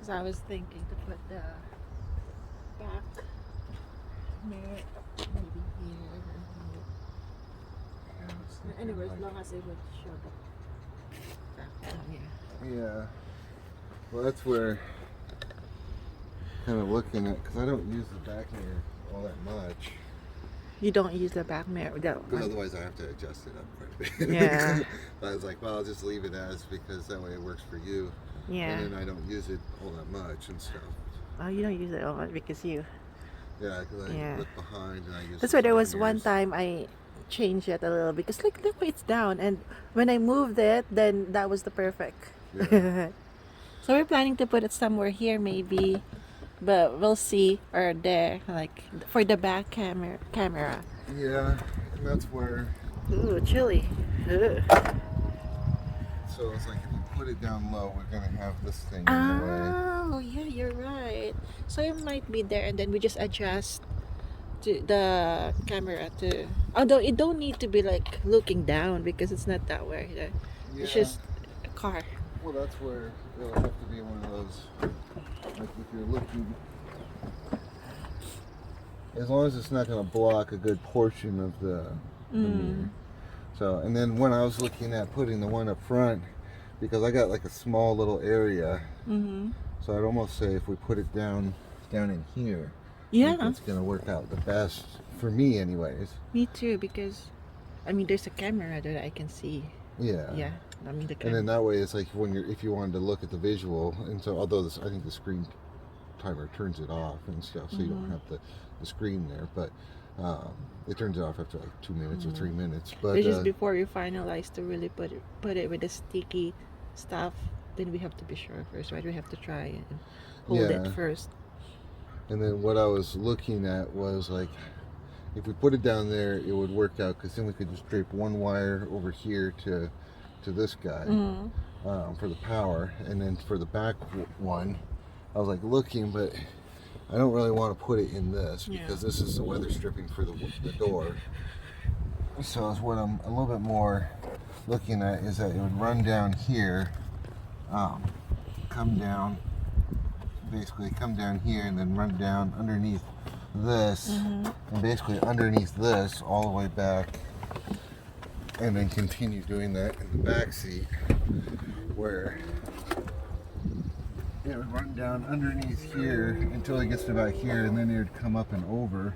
I was thinking to put the back mirror maybe here or here. Anyway, as long as it would show the back here. Yeah. Well, that's where kind of looking at, because I don't use the back mirror all that much. You don't use the back mirror? Because otherwise I have to adjust it up quite a bit. Yeah. But I was like, well, I'll just leave it as, because that way it works for you. Yeah. And then I don't use it all that much and stuff. Oh, you don't use it all much because you... Yeah, because I look behind and I use... That's why there was one time I changed it a little, because look it's down, and when I moved it, then that was the perfect. Yeah. So we're planning to put it somewhere here maybe, but we'll see, or there, like for the back camera. Yeah, and that's where... Ooh, chilly. Ugh. So it's like if you put it down low, we're gonna have this thing in the way. Oh, yeah, you're right. So it might be there, and then we just adjust to the camera to... Although it don't need to be like looking down, because it's not that way. It's just a car. Well, that's where it'll have to be one of those, like if you're looking, as long as it's not going to block a good portion of the mirror. So, and then when I was looking at putting the one up front, because I got like a small little area, so I'd almost say if we put it down in here, it's going to work out the best for me anyways. Me too, because I mean there's a camera that I can see. Yeah, I mean the camera. And then that way it's like when if you wanted to look at the visual, and so although I think the screen timer turns it off and stuff, so you don't have the screen there, but it turns it off after like 2 minutes or 3 minutes. But it's just before we finalize to really put it with the sticky stuff, then we have to be sure first, right? We have to try it and hold it first. And then what I was looking at was like, if we put it down there, it would work out, because then we could just drape one wire over here to this guy for the power, and then for the back one, I was like looking, but I don't really want to put it in this, because this is the weather stripping for the door. So it's what I'm a little bit more looking at, is that it would run down here, come down here, and then run down underneath this, and basically underneath this all the way back, and then continue doing that in the back seat, where it would run down underneath here until it gets to about here, and then it would come up and over.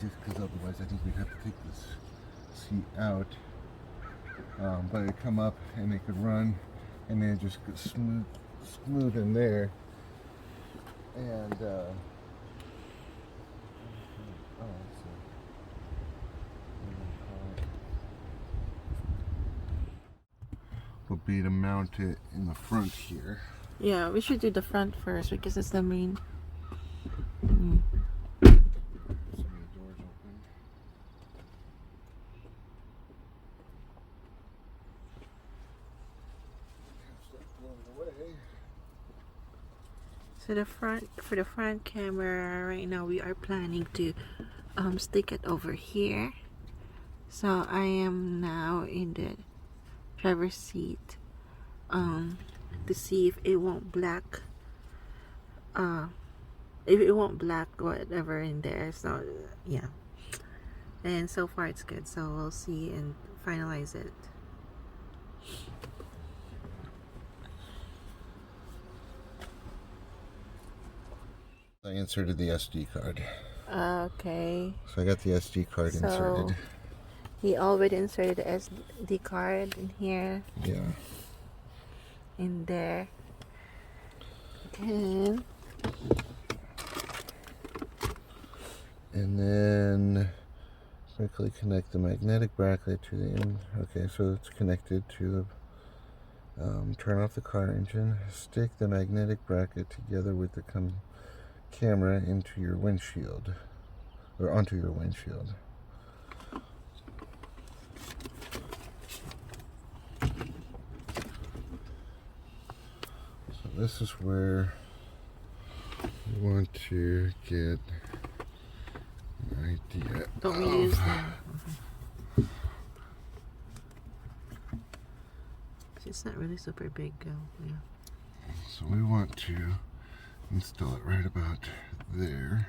Just because otherwise I think we'd have to take this seat out, but it'd come up and it could run, and then just go smooth in there, and would be to mount it in the front here. Yeah, we should do the front first, because it's the main. So for the front camera right now, we are planning to stick it over here. So I am now in the driver's seat to see if it won't black whatever in there. So yeah, and so far it's good, so we'll see and finalize it. I inserted the SD card. Okay. So I got the SD card inserted. He already inserted the SD card in here. Yeah. In there. And then quickly connect the magnetic bracket to the end. Okay, so it's connected to the turn off the car engine. Stick the magnetic bracket together with the camera into your windshield, or onto your windshield. So this is where you want to get an idea. Don't we use them? It's not really super big, yeah. So we want to install it right about there.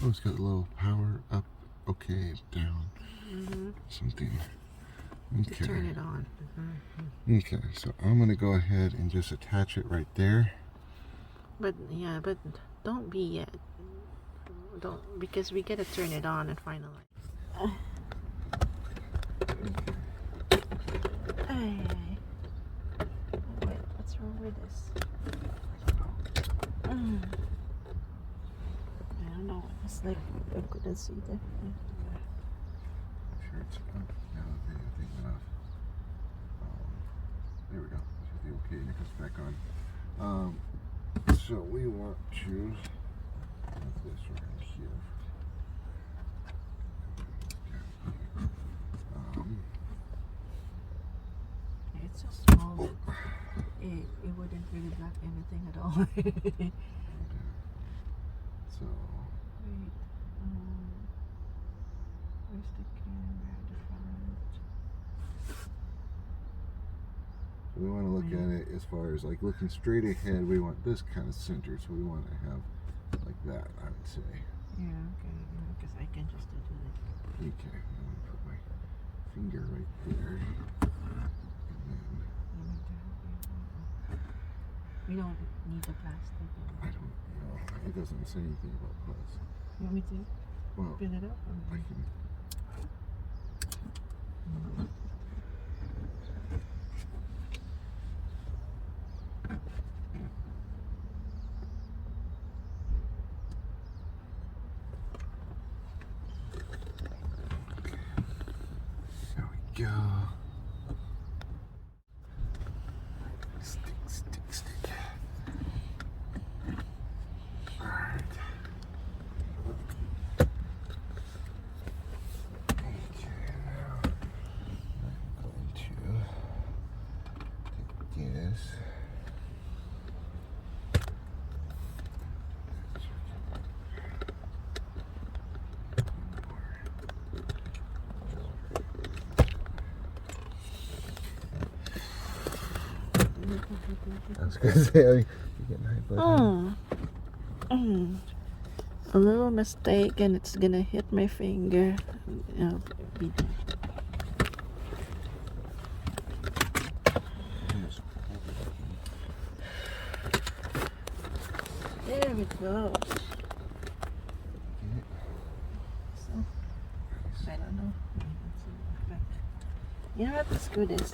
Oh, it's got a little power up, okay, down, something. Okay. To turn it on. Okay, so I'm gonna go ahead and just attach it right there. But don't be yet. Don't, because we gotta turn it on and finalize. Wait, what's wrong with this? I don't know. It's like I couldn't see that. Sure, it's up. Now the thing went off. There we go. This is the okay, and it comes back on. So we want to have this right here. It's so small that it wouldn't really block anything at all. So Wait, where's the camera? The front. we want to look at it as far as like looking straight ahead. We want this kind of center, so we want to have like that, I would say. Yeah, okay, because I can just do this. Okay, I'm going to put my finger right there. We don't need the plastic. I don't know. It doesn't say anything about plastic. You want me to Well, fill it up? I can. There we go. Stick. Alright. Okay, now I'm going to take this. I was going to say, you're getting high blood. A little mistake and it's gonna hit my finger. Be done. There we go. So, I don't know. You know what? Let's do this.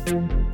you.